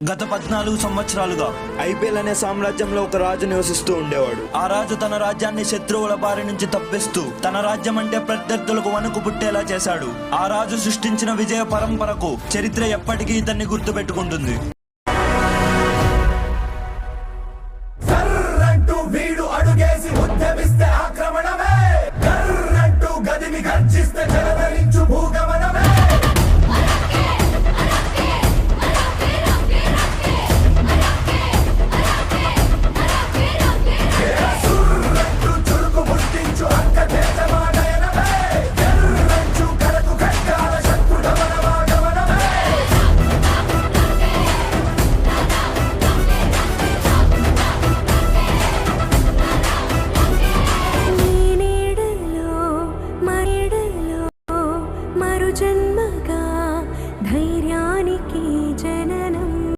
గత 14 సంవత్సరాలుగా ఐపీఎల్ అనే సామ్రాజ్యంలో ఒక రాజు నివసిస్తూ ఉండేవాడు. ఆ రాజు తన రాజ్యాన్ని శత్రువుల బారి నుంచి తప్పిస్తూ తన రాజ్యం అంటే ప్రత్యర్థులకు వణుకు పుట్టేలా చేశాడు. ఆ రాజు సృష్టించిన విజయ పరంపరకు చరిత్ర ఎప్పటికీ ఇతన్ని గుర్తు పెట్టుకుంటుంది. వీడు అడుగేసి ఉద్యమిస్తే ఆక్రమణమే, గర్రంటూ గదిని గర్జిస్తే జలధరించు భూగమ